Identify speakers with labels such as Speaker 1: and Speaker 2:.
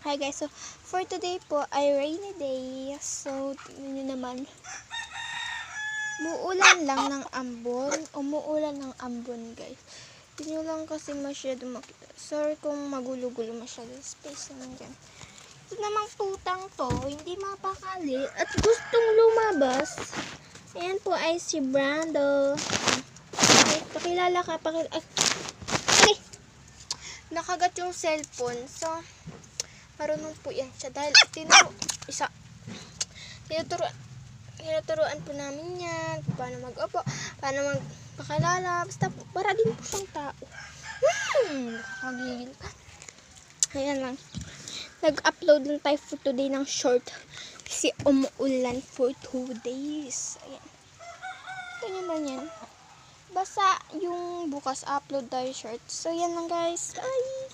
Speaker 1: Hi guys, so for today po ay rainy day. So, tingnan nyo naman. Umuulan ng ambon guys. Hindi nyo lang kasi masyado makita. Sorry kung magulo-gulo masyado. Space naman dyan. Ito namang tutang to, hindi mapakali at gustong lumabas. Ayan po ay si Brando. Okay, pakilala ka. Okay. Nakagat yung cellphone. So, marunong po yan siya dahil tinuturuan po namin yan paano mag-upo, paano magpakilala, basta po, para din po siyang tao. Nakakagigil ka. Ayan lang, nag-upload lang tayo for today ng short kasi umuulan for 2 days. Ayan, ito naman yan, basta yung bukas upload tayo short. So yan lang guys, bye.